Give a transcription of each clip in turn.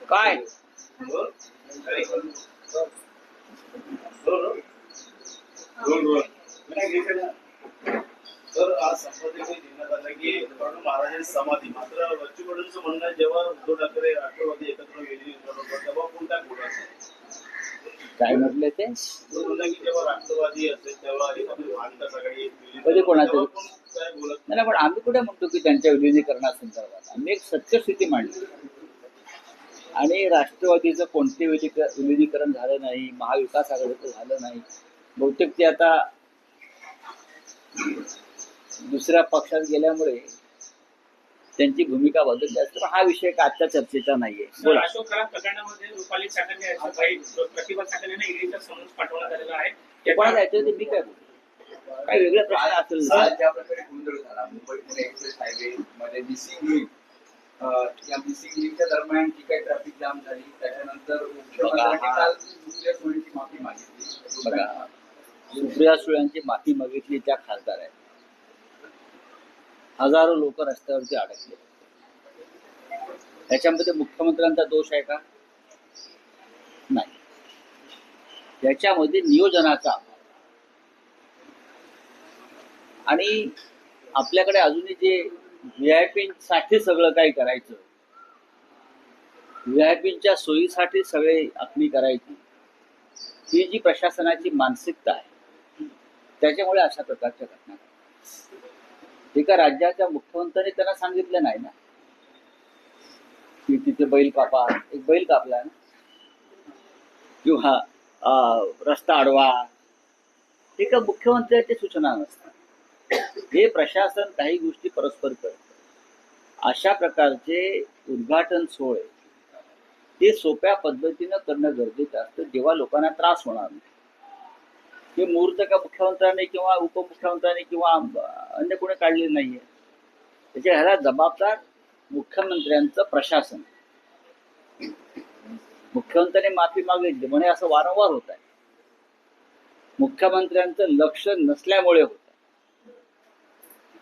काय तर आज संपत्तीने जिल्ह्यात आलं की महाराजांची समाधी मात्र बच्चूकडूंचं म्हणणं आहे जेव्हा उद्धव ठाकरे राष्ट्रवादी एकत्र गेली तेव्हा कोणत्या काय म्हटलं ते की जेव्हा राष्ट्रवादी असेल तेव्हा एखादी महाविकास आघाडी कधी कोणाचं काय बोलत नाही, पण आम्ही कुठे म्हणतो की त्यांच्या विलिनीकरणासंदर्भात आम्ही एक सत्यस्थिती मांडली आणि राष्ट्रवादीचं कोणते विलिनीकरण झालं नाही, महाविकास आघाडीचं झालं नाही. बहुतेक ते आता दुसऱ्या पक्षात गेल्यामुळे त्यांची भूमिका बदलली असते. हा विषय आजच्या चर्चेचा नाहीये. बोला. अशोक खराब प्रकरणामध्ये रुपाली चाकणे प्रतिभा चाकणेंना ईडीचा समन्स पाठवण्यात आलेला आहे. ते कोणाला जायचं ते मी काय बोलतो, काय वेगळा प्रश्न असेल. ज्या प्रकारे गोंधळ झाला मुंबई पुणे एक्सप्रेस हायवे मध्ये मिसिंग लिंक, या मिसिंग लिंकच्या दरम्यान जी काही ट्रॅफिक जाम झाली त्याच्यानंतर मुख्यमंत्र्यांनी काल सुप्रिया सुळेंची माफी मागितली. बघा, सुप्रिया सुळेंची माफी मागितली त्या खासदार आहेत. हजारो लोक रस्त्यावरती अडकले. त्याच्यामध्ये मुख्यमंत्र्यांचा दोष आहे का? नाही. त्याच्यामध्ये नियोजनाचा आणि आपल्याकडे अजूनही जे व्हीआयपीसाठी सगळं काही करायचं, व्हीआयपींच्या सोयीसाठी सगळे आखणी करायची, ही जी प्रशासनाची मानसिकता आहे त्याच्यामुळे अशा प्रकारच्या घटना. एका राज्याच्या मुख्यमंत्र्यांनी त्यांना सांगितलं नाही ना की तिथे बैल कापा, एक बैल कापला ना, किंवा रस्ता अडवा, हे का मुख्यमंत्र्यांची सूचना नसतात. हे प्रशासन काही गोष्टी परस्पर करतं. अशा प्रकारचे उद्घाटन सोहळे हे सोप्या पद्धतीनं करणं गरजेचं असतं, जेव्हा लोकांना त्रास होणार नाही. हे मुहूर्त का मुख्यमंत्र्यांनी किंवा उपमुख्यमंत्र्यांनी किंवा अन्य कोणी काढले नाहीये. त्याच्या ह्याला जबाबदार मुख्यमंत्र्यांचं प्रशासन. मुख्यमंत्र्यांनी माफी मागितली म्हणे असं वारंवार होत आहे. मुख्यमंत्र्यांचं लक्ष नसल्यामुळे होत आहे.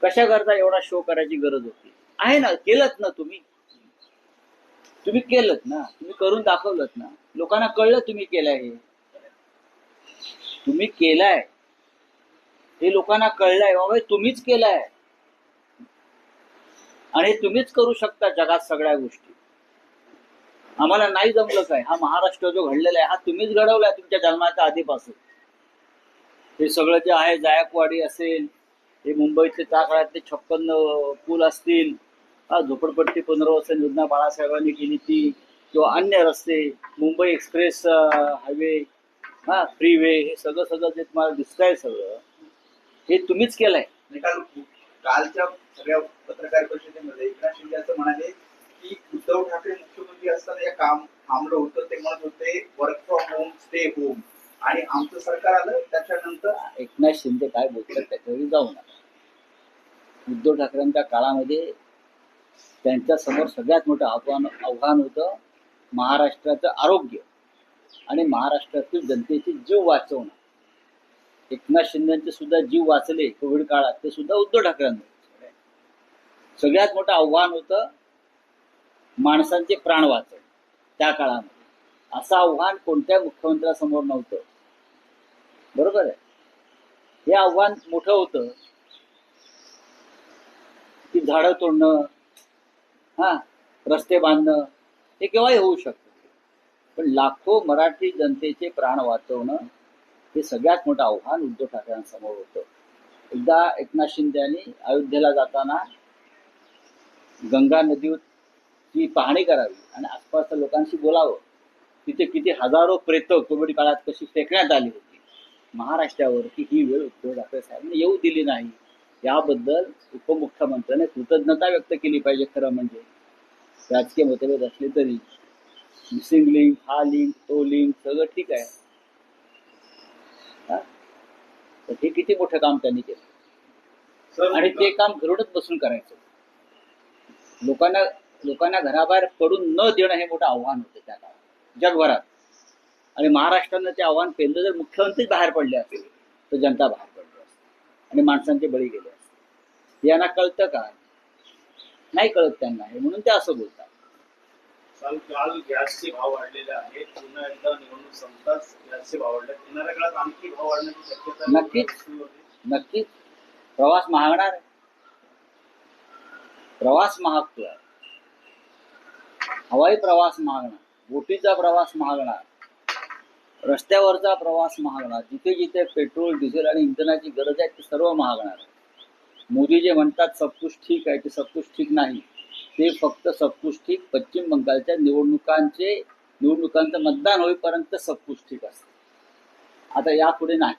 कशा करता एवढा शो करायची गरज होती? आहे ना, केलंत ना तुम्ही केलंत ना, तुम्ही करून दाखवलंत ना, लोकांना कळलं तुम्ही केलंय. हे तुम्ही केलंय, हे लोकांना कळलंय, बाबा तुम्हीच केलंय आणि तुम्हीच करू शकता जगात सगळ्या गोष्टी. आम्हाला नाही जमलं काय? हा महाराष्ट्र जो घडलेला आहे हा तुम्हीच घडवलाय तुमच्या जन्माच्या आधीपासून. हे सगळं जे आहे, जायकवाडी असेल, हे मुंबईचे त्या काळातले 56 पूल असतील, झोपडपट्टी पुनर्वसन योजना बाळासाहेबांनी केली ती, किंवा अन्य रस्ते, मुंबई एक्सप्रेस हायवे, फ्रीवे, हे सगळं जे तुम्हाला दिसतंय सगळं हे तुम्हीच केलंय. कालच्या सगळ्या पत्रकार परिषदेमध्ये एकनाथ शिंदे असं म्हणाले की उद्धव ठाकरे मुख्यमंत्री असताना हे काम थांबलं होतं. ते म्हणत होते work from home, stay home, आणि आमचं सरकार आलं त्याच्यानंतर. एकनाथ शिंदे काय बोलतात त्याच्यावर जाऊ नका. उद्धव ठाकरेंच्या काळामध्ये त्यांच्या समोर सगळ्यात मोठं आव्हान होतं महाराष्ट्राचं आरोग्य आणि महाराष्ट्रातील जनतेचे जीव वाचवणं. एकनाथ शिंदेचे सुद्धा जीव वाचले कोविड काळात, ते सुद्धा उद्धव ठाकरेंनी. सगळ्यात मोठं आव्हान होतं माणसांचे प्राण वाचवणे त्या काळामध्ये. असं आव्हान कोणत्या मुख्यमंत्र्यासमोर नव्हतं. बरोबर आहे. हे आव्हान मोठं होतं की झाडं तोडणं, रस्ते बांधणं, हे केव्हाही होऊ शकतं. पण लाखो मराठी जनतेचे प्राण वाचवणं हे सगळ्यात मोठं आव्हान उद्धव ठाकरेंसमोर होतं. एकदा एकनाथ शिंदे यांनी अयोध्येला जाताना गंगा नदीची पाहणी करावी आणि आसपासच्या लोकांशी बोलावं. तिथे किती हजारो प्रेतं कोविड काळात कशी फेकण्यात आली होती महाराष्ट्रावर, की ही वेळ उद्धव ठाकरे साहेबांनी येऊ दिली नाही. याबद्दल उपमुख्यमंत्र्यांनी कृतज्ञता व्यक्त केली पाहिजे. खरं म्हणजे राजकीय मतभेद असले तरी मिसिंग लिंक, हा लिंक, तो लिंक, सगळं ठीक आहे. तर हे किती मोठं काम त्यांनी केलं आणि ते काम घरोडत बसून करायचं. लोकांना घराबाहेर पडून न देणं हे मोठं आव्हान होतं त्या काळात जगभरात. आणि महाराष्ट्रानं ते आव्हान पेललं. जर मुख्यमंत्रीच बाहेर पडले असते तर जनता बाहेर पडली असते आणि माणसांचे बळी गेले असते. यांना कळतं का? नाही कळत त्यांना हे, म्हणून ते असं बोलतात. काल गॅसचे भाव वाढलेले आहेत. पुन्हा एकदा निवडणूक संपताच गॅसचे भाव वाढले. येणाऱ्या काळात आणखी भाव वाढण्याची शक्यता नक्कीच. नक्कीच प्रवास महागणार आहे. प्रवास महागतोय. हवाई प्रवास महागणार, बोटीचा प्रवास महागणार, रस्त्यावरचा प्रवास महागणार, जिथे जिथे पेट्रोल डिझेल आणि इंधनाची गरज आहे ते सर्व महागणार आहे. मोदी जे म्हणतात सब कुछ ठीक आहे, ते सब कुछ ठीक नाही. ते फक्त सब कुछ ठीक पश्चिम बंगालच्या निवडणुकांचं मतदान होईपर्यंत सब कुछ ठीक असतं. आता यापुढे नाही.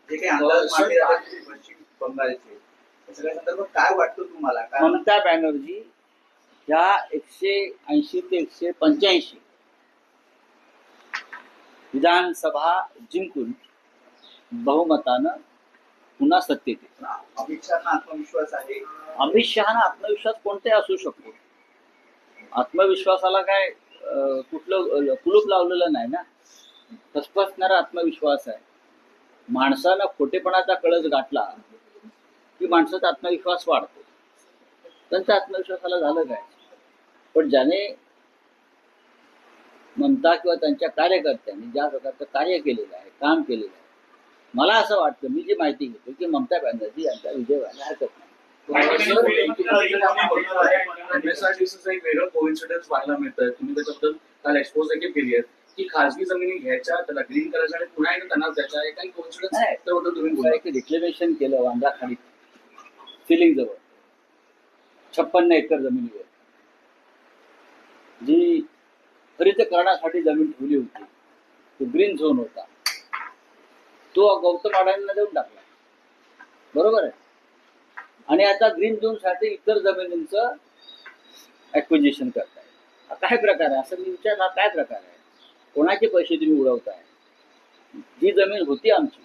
जे काही अंदाज मांडले जातात पश्चिम बंगालचे या सगळ्या संदर्भात काय वाटतं तुम्हाला? कारण ममता बॅनर्जी या 180 ते 185 विधानसभा जिंकून बहुमतानं पुन्हा सत्तेत येतील. अमित शहाना आत्मविश्वास आहे. अमित शहाना आत्मविश्वास कोणताही असू शकतो. आत्मविश्वासाला काय कुठलं कुलूप लावलेलं नाही ना. फसफसणारा आत्मविश्वास आहे. माणसानं खोटेपणाचा कळस गाठला की माणसाचा आत्मविश्वास वाढतो. त्यांच्या आत्मविश्वासाला झालं काय? पण ज्याने ममता किंवा त्यांच्या कार्यकर्त्यांनी ज्या प्रकारचं कार्य केलेलं आहे, काम केलेलं आहे, मला असं वाटतं, मी जी माहिती घेतो की ममता बॅनर्जी यांचा विजय व्हायला हरकत नाही. MSRDCचं एक वेगळं कोइन्सिडन्स पाहायला मिळतंय. तुम्ही त्याच्याबद्दल काल एक्सपोज देखील केली आहे की खासगी जमिनी घ्यायच्या, त्याला ग्रीन करायच्या आणि पुन्हा एकदा त्यांना द्यायच्या. काही कोइन्सिडन्स त्याबद्दल तुम्ही बोला. एक रिक्लेमेशन केलं वांद्रा खाली सिलिंग जवळ 56 एकर जमिनीवर, जी हरितकरणासाठी जमीन ठेवली होती. तो ग्रीन झोन होता, तो गौतम अडाणींना देऊन टाकला. बरोबर आहे. आणि आता ग्रीन झोन साठी इतर जमिनींचं ऍक्विजिशन करताय. हा काय प्रकार आहे? असं मी विचारला, काय प्रकार आहे? कोणाचे पैसे तुम्ही उडवताय? जी जमीन होती आमची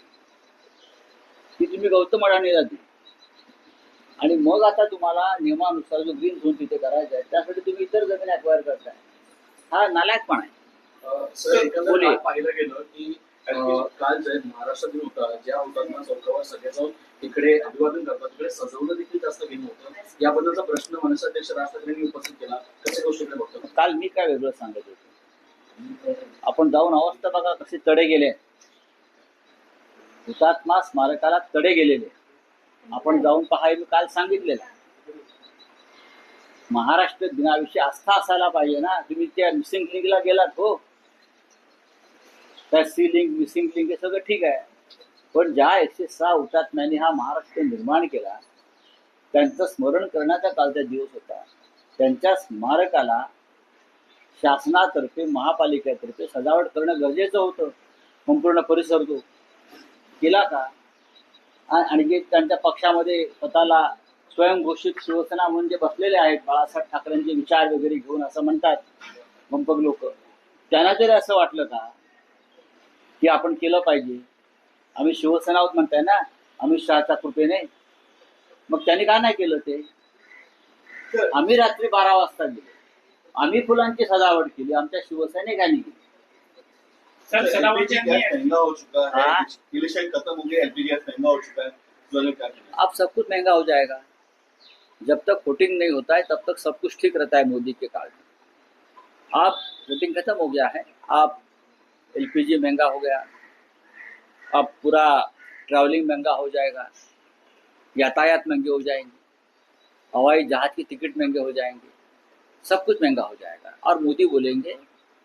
ती तुम्ही गौतम अडाणीला दिली आणि मग आता तुम्हाला नियमानुसार जो ग्रीन झोन तिथे करायचा आहे त्यासाठी तुम्ही इतर जमीन अक्वायर करताय. हा नालायकपणा आहे. सर, एकंदरीत काल पाहिलं गेलं की काल जे महाराष्ट्र दिन होता, ज्या हुतात्मा चौकावर सगळे जाऊन तिकडे अभिवादन करतात, तिकडे सजवलं देखील जास्त गेलं होतं. याबद्दलचा प्रश्न मनसे अध्यक्ष राज ठाकरेंनी उपस्थित केला. कशा गोष्टीकडे बघतो? काल मी काय वेगळं सांगत होतो, आपण जाऊन अवस्था बघा कसे तडे गेले. हुतात्मा स्मारकाला तडे गेलेले आपण जाऊन पहा, मी काल सांगितलेलं. महाराष्ट्र दिनाविषयी आस्था असायला पाहिजे ना. तुम्ही त्या मिसिंग लिंकला गेलात, हो, त्या सी लिंक मिसिंग लिंक हे सगळं ठीक आहे, पण ज्या 106 हुतात्म्यांनी हा महाराष्ट्र निर्माण केला त्यांचं स्मरण करण्याचा कालचा दिवस होता. त्यांच्या स्मारकाला शासनातर्फे महापालिकेतर्फे सजावट करणं गरजेचं होतं. संपूर्ण परिसर तो केला का? आणि जे त्यांच्या पक्षामध्ये स्वतःला स्वयंघोषित शिवसेना म्हणून जे बसलेले आहेत, बाळासाहेब ठाकरेंचे विचार वगैरे घेऊन असं म्हणतात मंपक लोक, त्यांना तरी असं वाटलं का की आपण केलं पाहिजे? आम्ही शिवसेना आहोत म्हणताय ना अमित शहाच्या कृपेने, मग त्यांनी का नाही केलं ते? आम्ही रात्री 12 वाजता गेलो, आम्ही फुलांची सजावट केली, आमच्या शिवसैनिकांनी केली. सर, सजावट गैस महंगा हो चुका है, इलेक्शन खत्म हो गया, एलपीजी गैस महंगा हो चुका है. अब सब कुछ महंगा हो जाएगा. जब तक वोटिंग नहीं होता है तब तक सब कुछ ठीक रहता है मोदी के काल में. अब वोटिंग खत्म हो गया है, अब एलपीजी महंगा हो गया, अब पूरा ट्रैवलिंग महंगा हो जाएगा, यातायात महंगे हो जाएंगे, हवाई जहाज की टिकट महंगे हो जाएंगे, सब कुछ महंगा हो जाएगा. और मोदी बोलेंगे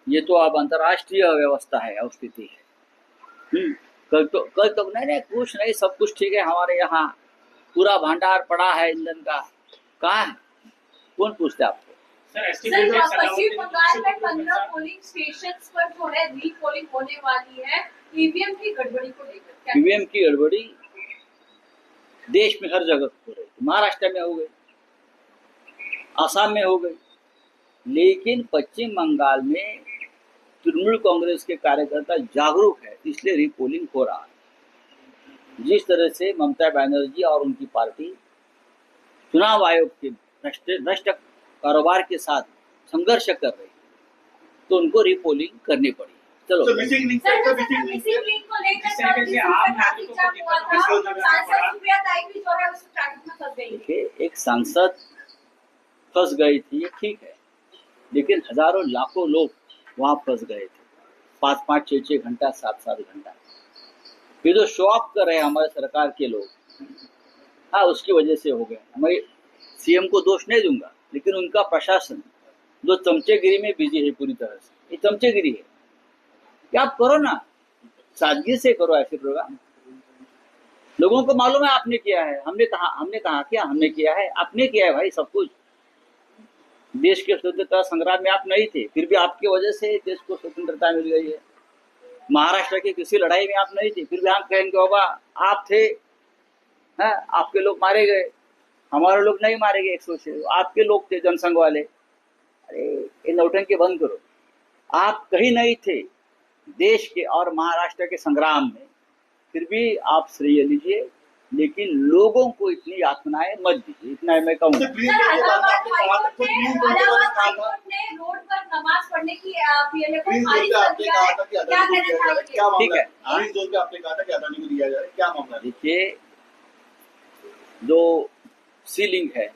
ये तो अब अंतर्राष्ट्रीय व्यवस्था है और स्थिति है. कल तो नहीं कुछ नहीं, सब कुछ ठीक है हमारे यहाँ, पूरा भंडार पड़ा है ईंधन का. कहाँ है? कौन पूछते आपको? सर, पश्चिम बंगाल में 15 पोलिंग स्टेशन पर जो है रीपोलिंग होने वाली है ईवीएम की गड़बड़ी को लेकर. ईवीएम की गड़बड़ी देश में हर जगह हो रही. महाराष्ट्र में हो गई, आसाम में हो गई, लेकिन पश्चिम बंगाल में तृणमूल कांग्रेस के कार्यकर्ता जागरूक है, इसलिए रीपोलिंग हो रहा है. जिस तरह से ममता बनर्जी और उनकी पार्टी चुनाव आयोग के भ्रष्ट कारोबार के साथ संघर्ष कर रही, तो उनको रीपोलिंग करनी पड़ी. चलो मिसिंग लिंक मिसिंग लिंक को लेकर सांसद सुप्रिया ताई भी जो है उस ट्रैफिक में फंस गई. देखिए, एक सांसद फंस गई थी, ये ठीक है, लेकिन हजारों लाखों लोग वहां फंस गए थे, 5-5, 6-6 घंटा, 7-7 घंटा। ये जो शो ऑफ कर रहे हैं हमारे सरकार के लोग, हाँ, उसकी वजह से हो गए। मैं सीएम को दोष नहीं दूंगा, लेकिन उनका प्रशासन जो चमचेगिरी में बिजी है पूरी तरह से, ये चमचेगिरी है। क्या आप करो ना, सादगी से करो ऐसे प्रोग्राम। लोगों को मालूम है आपने किया है, हमने कहा किया, हमने किया है, आपने किया है भाई सब कुछ। देश के स्वतंत्रता संग्राम में आप नहीं थे, फिर भी आपकी वजह से देश को स्वतंत्रता मिल गई है। महाराष्ट्र की किसी लड़ाई में आप नहीं थे, फिर भी हम कहेंगे बाबा आप थे, हैं, आपके लोग मारे गए, हमारे लोग नहीं मारे गए 106, आपके लोग थे जनसंघ वाले। अरे ये नौटंकी बंद करो। आप कहीं नहीं थे देश के और महाराष्ट्र के संग्राम में, फिर भी आप श्रेय लीजिए, लेकिन लोगों को इतनी यातनाएं मत दीजिए, इतना मैं कहूँगा। सर, इलाहाबाद हाईकोर्ट ने रोड पर नमाज पढ़ने की पीएलए को खारिज कर दिया है। क्या कहना चाहिए? ठीक है, ग्रीन जोन पे आपने कहा था कि अदानी को दिया जाए, क्या मामला है? देखिए, जो सीलिंग है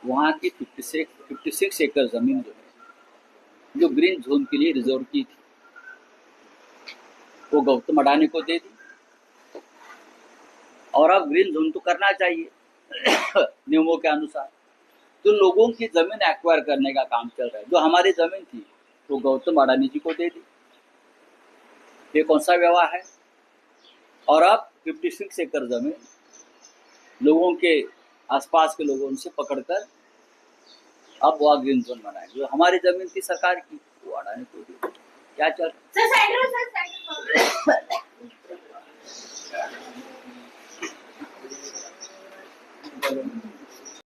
वहाँ की 56 एकड़ जमीन जो है, जो ग्रीन जोन के लिए रिजर्व की थी, वो गौतम अडानी को दे दी। और अब ग्रीन जोन तो करना चाहिए नियमों के अनुसार, तो लोगों की जमीन एक्वायर करने का काम चल रहा है। जो हमारी जमीन थी वो गौतम अडानी जी को दे दी। ये कौन सा व्यवहार है? और अब 56 एकड़ जमीन लोगों के आसपास के लोगों से पकड़कर अब वह ग्रीन जोन बनाए। जो हमारी जमीन थी सरकार की, वो अडानी को दी। क्या चल रहा सर, साइड